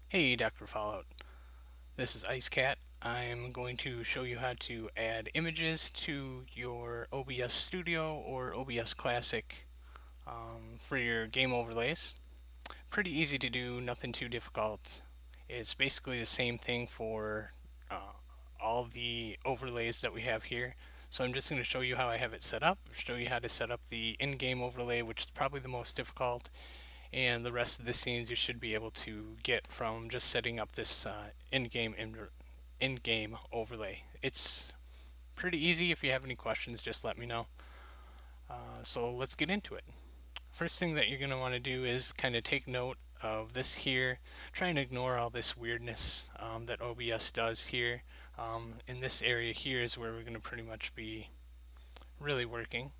Hey Dr. Fallout, this is IceCat. I'm going to show you how to add images to your OBS Studio or OBS Classic for your game overlays. Pretty easy to do, nothing too difficult. It's basically the same thing for all the overlays that we have here. So I'm just going to show you how I have it set up, show you how to set up the in-game overlay, which is probably the most difficult, and the rest of the scenes you should be able to get from just setting up this in-game overlay. It's pretty easy. If you have any questions, just let me know. So let's get into it. First thing that you're going to want to do is kind of take note of this here. Try and ignore all this weirdness that OBS does here. In this area here is where we're going to pretty much be really working.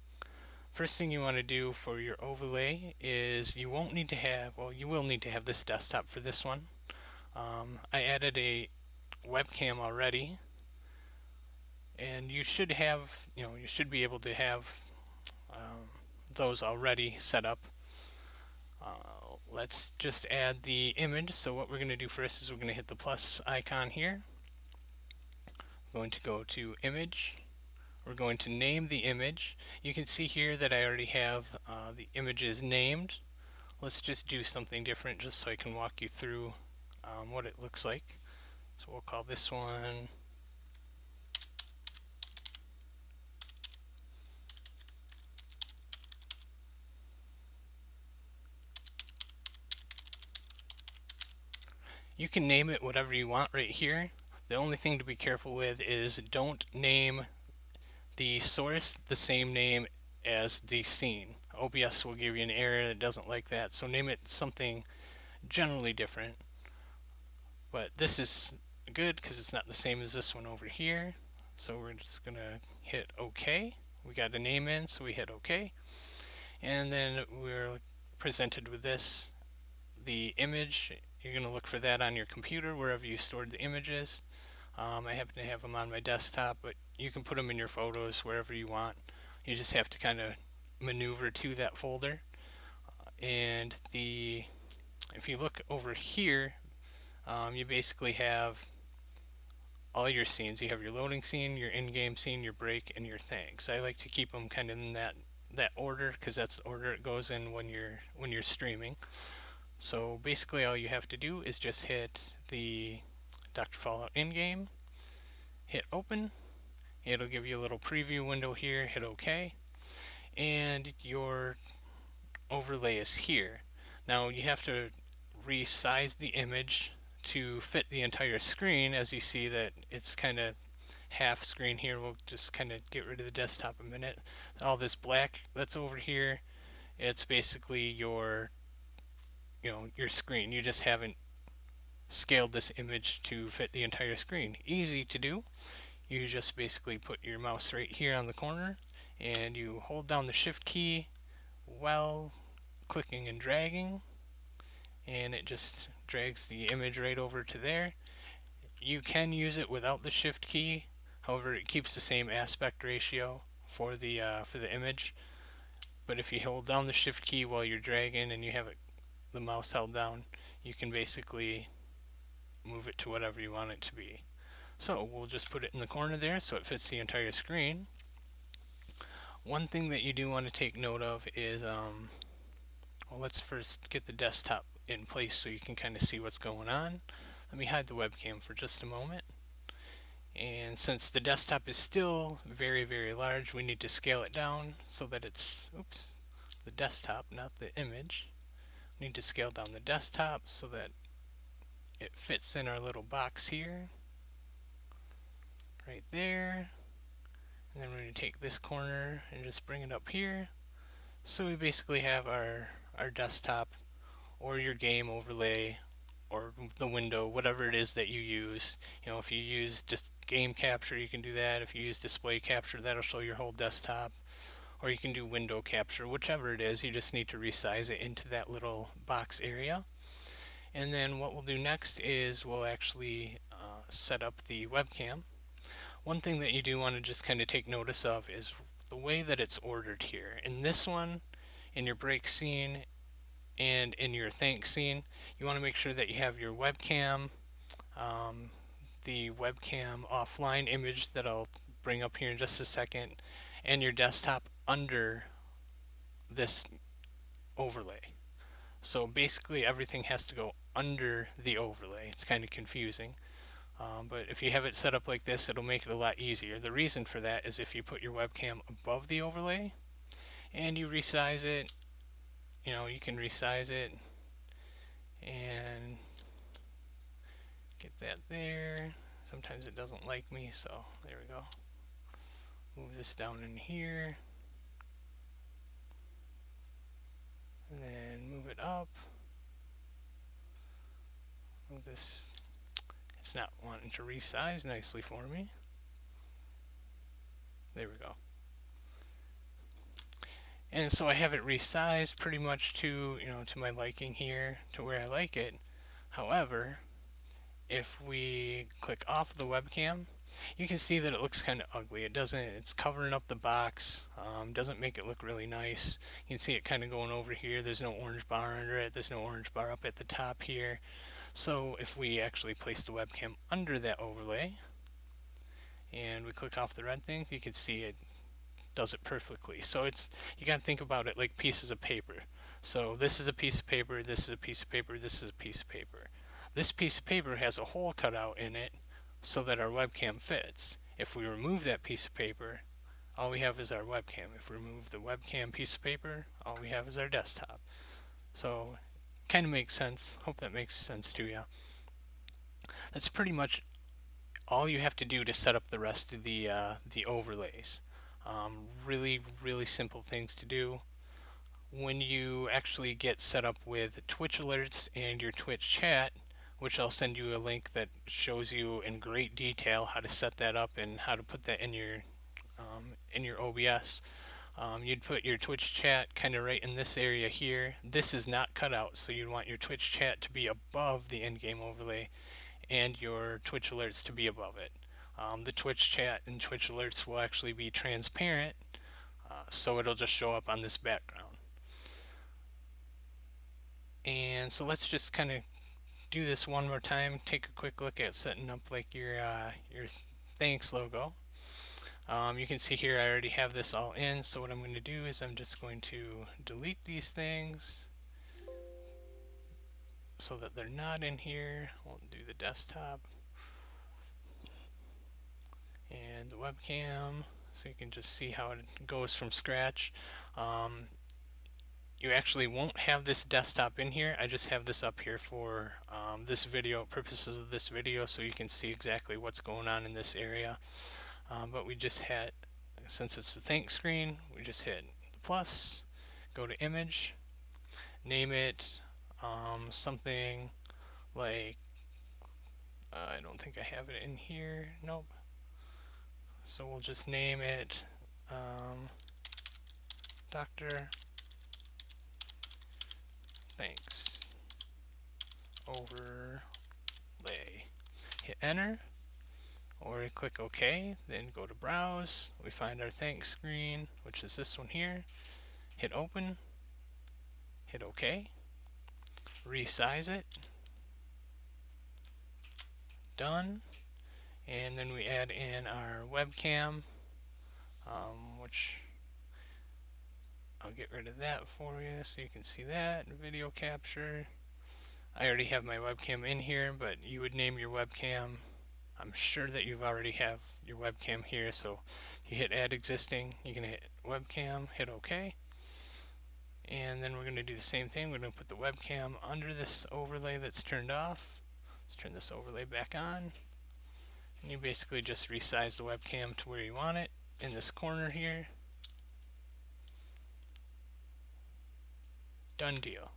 First thing you want to do for your overlay is you won't need to have, well, you will need to have this desktop for this one. I added a webcam already, and you should have, you should be able to have those already set up. Let's just add the image. So what we're going to do first is we're going to hit the plus icon here. We're going to go to image. We're going to name the image. You can see here that I already have the images named. Let's just do something different just so I can walk you through what it looks like. So we'll call this one You can name it whatever you want right here. The only thing to be careful with is don't name the source the same name as the scene. OBS will give you an error that doesn't like that, so name it something generally different. But this is good because it's not the same as this one over here. So we're just gonna hit OK. We got a name in, so we hit OK. And then we're presented with this. The image, you're going to look for that on your computer wherever you stored the images. I happen to have them on my desktop, but you can put them in your photos wherever you want. You just have to kind of maneuver to that folder. And if you look over here, you basically have all your scenes. You have your loading scene, your in-game scene, your break, and your things. I like to keep them kind of in that order because that's the order it goes in when you're streaming. So basically all you have to do is just hit the Dr. Fallout in-game, hit open, it'll give you a little preview window here, hit OK, and your overlay is here. Now you have to resize the image to fit the entire screen. As you see that it's kind of half screen here. We'll just kind of get rid of the desktop a minute. All this black that's over here, it's basically your screen. You just haven't scaled this image to fit the entire screen. Easy to do. You just basically put your mouse right here on the corner and you hold down the shift key while clicking and dragging, and it just drags the image right over to there. You can use it without the shift key, however it keeps the same aspect ratio for the image. But if you hold down the shift key while you're dragging and you have the mouse held down, you can basically move it to whatever you want it to be. So we'll just put it in the corner there so it fits the entire screen. One thing that you do want to take note of is, well, let's first get the desktop in place so you can kind of see what's going on. Let me hide the webcam for just a moment. And since the desktop is still very, very large, we need to scale it down so that it's, the desktop, not the image. We need to scale down the desktop so that it fits in our little box here. Right there. And then we're going to take this corner and just bring it up here. So we basically have our desktop or your game overlay or the window, whatever it is that you use. If you use just game capture, you can do that. If you use display capture, that'll show your whole desktop. Or you can do window capture, whichever it is. You just need to resize it into that little box area. And then what we'll do next is we'll actually set up the webcam. One thing that you do want to just kind of take notice of is the way that it's ordered here. In this one, in your break scene, and in your thanks scene, you want to make sure that you have your webcam, um, the webcam offline image that I'll bring up here in just a second, and your desktop under this overlay. So basically everything has to go under the overlay. It's kind of confusing. But if you have it set up like this, it'll make it a lot easier. The reason for that is if you put your webcam above the overlay and you resize it, you can resize it and get that there. Sometimes it doesn't like me, so there we go. Move this down in here. And then move it up. Move this. It's not wanting to resize nicely for me. There we go. And so I have it resized pretty much to, to my liking here, to where I like it. However, if we click off the webcam, you can see that it looks kind of ugly. It's covering up the box, doesn't make it look really nice. You can see it kind of going over here. There's no orange bar under it. There's no orange bar up at the top here. So if we actually place the webcam under that overlay and we click off the red things, you can see it does it perfectly. So you got to think about it like pieces of paper. So this is a piece of paper, this is a piece of paper, this is a piece of paper. This piece of paper has a hole cut out in it so that our webcam fits. If we remove that piece of paper, all we have is our webcam. If we remove the webcam piece of paper, all we have is our desktop. So kind of makes sense. Hope that makes sense to you. That's pretty much all you have to do to set up the rest of the overlays. Really, really simple things to do. When you actually get set up with Twitch alerts and your Twitch chat, which I'll send you a link that shows you in great detail how to set that up and how to put that in your OBS. You'd put your Twitch chat kind of right in this area here. This is not cut out, so you'd want your Twitch chat to be above the in-game overlay and your Twitch alerts to be above it. The Twitch chat and Twitch alerts will actually be transparent, so it'll just show up on this background. And so let's just kind of do this one more time. Take a quick look at setting up like your thanks logo. You can see here I already have this all in, so what I'm going to do is I'm just going to delete these things so that they're not in here. We'll do the desktop and the webcam so you can just see how it goes from scratch. You actually won't have this desktop in here. I just have this up here for this video, purposes of this video, so you can see exactly what's going on in this area. But we just had, since it's the thanks screen, we just hit the plus, go to image, name it something like, I don't think I have it in here, nope. So we'll just name it Dr. Thanks Overlay. Hit enter, or click OK, then go to browse. We find our thanks screen, which is this one here. Hit open, hit OK, resize it, done, and then we add in our webcam, which I'll get rid of that for you so you can see that. Video capture. I already have my webcam in here, but you would name your webcam. I'm sure that you've already have your webcam here, so if you hit add existing, you can hit webcam, hit OK. And then we're going to do the same thing. We're going to put the webcam under this overlay that's turned off. Let's turn this overlay back on. And you basically just resize the webcam to where you want it in this corner here. Done deal.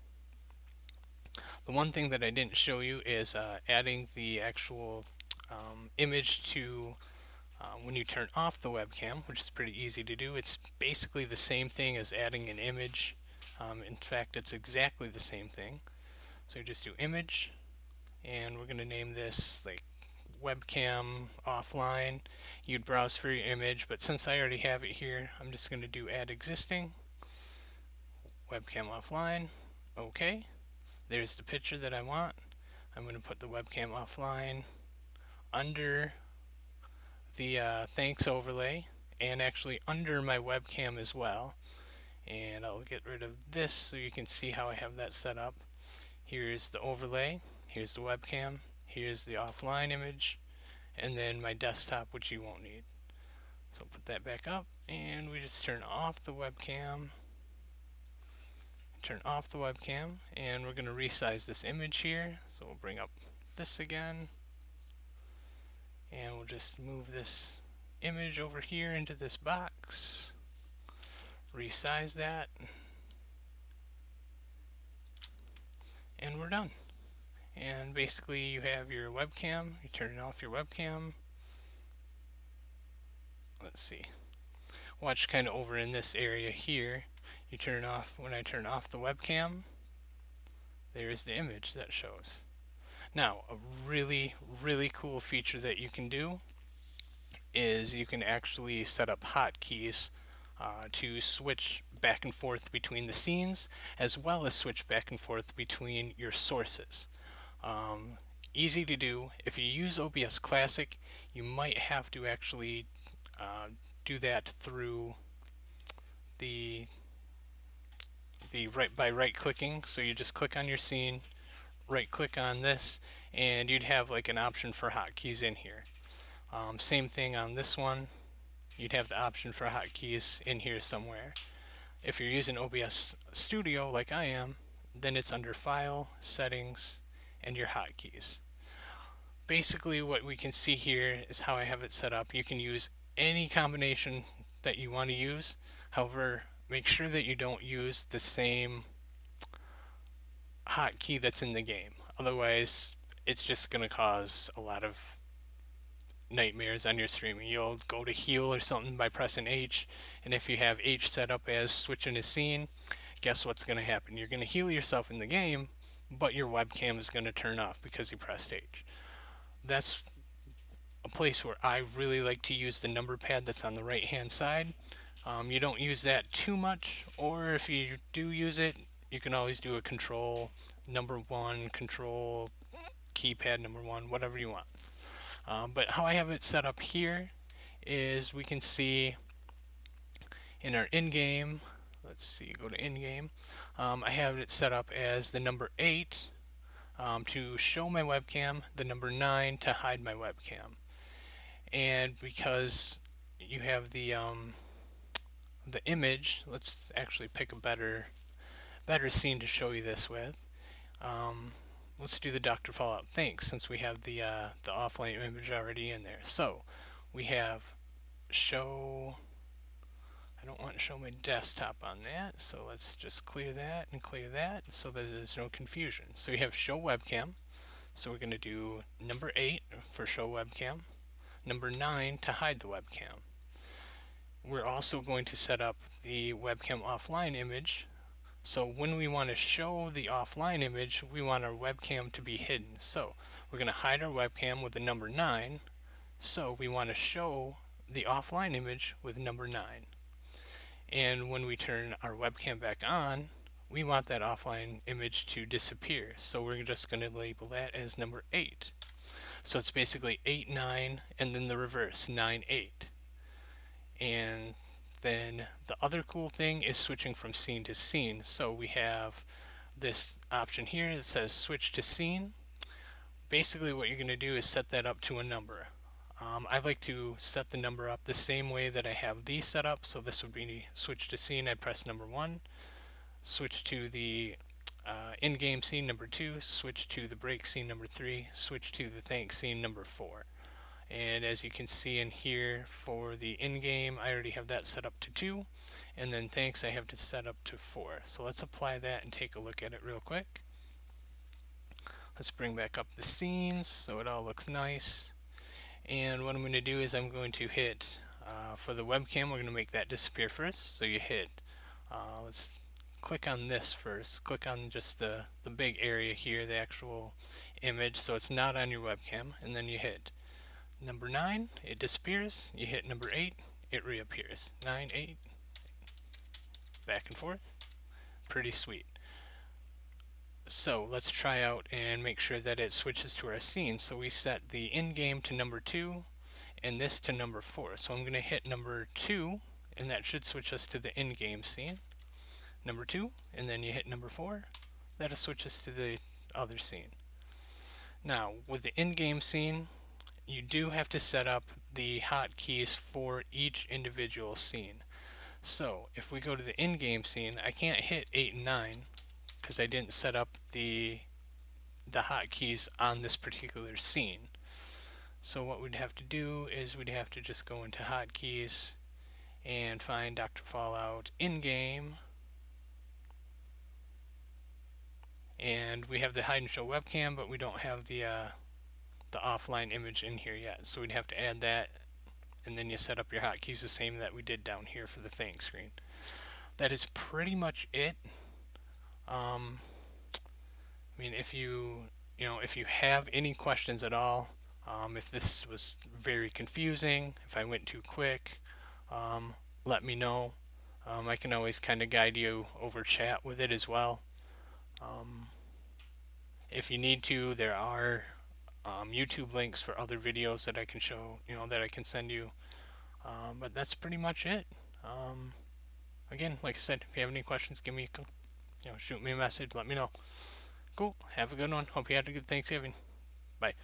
The one thing that I didn't show you is adding the actual image to when you turn off the webcam, which is pretty easy to do. It's basically the same thing as adding an image. In fact, it's exactly the same thing. So you just do image, and we're going to name this like webcam offline. You'd browse for your image, but since I already have it here, I'm just going to do add existing, webcam offline, Okay, there's the picture that I want. I'm going to put the webcam offline under the thanks overlay and actually under my webcam as well. And I'll get rid of this so you can see how I have that set up. Here's the overlay, here's the webcam, here's the offline image, and then my desktop, which you won't need. So put that back up, and we just turn off the webcam. Turn off the webcam, and we're going to resize this image here. So we'll bring up this again, and we'll just move this image over here into this box. Resize that, and we're done. And basically you have your webcam, you turn off your webcam. Let's see. Watch kind of over in this area here. You turn off, when I turn off the webcam, there's the image that shows. Now, a really, really cool feature that you can do is you can actually set up hotkeys to switch back and forth between the scenes, as well as switch back and forth between your sources. Easy to do. If you use OBS Classic, you might have to actually do that through the right clicking. So you just click on your scene, right click on this, and you'd have like an option for hotkeys in here. Same thing on this one. You'd have the option for hotkeys in here somewhere. If you're using OBS Studio like I am, then it's under File, Settings, and your hotkeys. Basically what we can see here is how I have it set up. You can use any combination that you want to use. However, make sure that you don't use the same hotkey that's in the game. Otherwise, it's just going to cause a lot of nightmares on your streaming. You'll go to heal or something by pressing H, and if you have H set up as switching a scene, guess what's going to happen? You're going to heal yourself in the game, but your webcam is going to turn off because you pressed H. That's a place where I really like to use the number pad that's on the right hand side. You don't use that too much, or if you do use it, you can always do a control number 1, control keypad number 1, whatever you want. But how I have it set up here is we can see in our in-game, let's see, go to in-game, I have it set up as the number 8 to show my webcam, the number 9 to hide my webcam. And because you have the image, let's actually pick a better scene to show you this with. Let's do the Dr. Fallout Thanks, since we have the offline image already in there. So we have show. I don't want to show my desktop on that, so let's just clear that and clear that so that there's no confusion. So we have show webcam. So we're going to do number 8 for show webcam, number 9 to hide the webcam. We're also going to set up the webcam offline image. So when we want to show the offline image, we want our webcam to be hidden. So we're going to hide our webcam with the number 9. So we want to show the offline image with number 9. And when we turn our webcam back on, we want that offline image to disappear. So we're just going to label that as number 8. So it's basically 8, 9, and then the reverse, 9, 8. And then the other cool thing is switching from scene to scene. So we have this option here that says switch to scene. Basically what you're going to do is set that up to a number. I like to set the number up the same way that I have these set up. So this would be switch to scene, I'd press number 1. Switch to the in-game scene number 2. Switch to the break scene number 3. Switch to the thanks scene number 4. And as you can see in here for the in-game, I already have that set up to 2. And then thanks I have to set up to 4. So let's apply that and take a look at it real quick. Let's bring back up the scenes so it all looks nice. And what I'm going to do is I'm going to hit, for the webcam, we're going to make that disappear first. So you hit, let's click on this first. Click on just the big area here, the actual image, so it's not on your webcam. And then you hit number 9, it disappears. You hit number 8, it reappears. 9, 8, back and forth. Pretty sweet. So let's try out and make sure that it switches to our scene. So we set the in-game to number 2 and this to number 4. So I'm going to hit number 2 and that should switch us to the in-game scene. Number 2, and then you hit number 4. That'll switch us to the other scene. Now with the in-game scene, you do have to set up the hotkeys for each individual scene. So if we go to the in-game scene, I can't hit 8 and 9 because I didn't set up the hotkeys on this particular scene. So what we'd have to do is we'd have to just go into hotkeys and find Dr. Fallout in-game. And we have the hide and show webcam, but we don't have the offline image in here yet. So we'd have to add that, and then you set up your hotkeys the same that we did down here for the thanks screen. That is pretty much it. I mean, if you have any questions at all, if this was very confusing, if I went too quick, let me know. I can always kind of guide you over chat with it as well. If you need to, there are YouTube links for other videos that I can show, that I can send you. But that's pretty much it. Again, like I said, if you have any questions, give me shoot me a message, let me know. Cool. Have a good one. Hope you had a good Thanksgiving. Bye.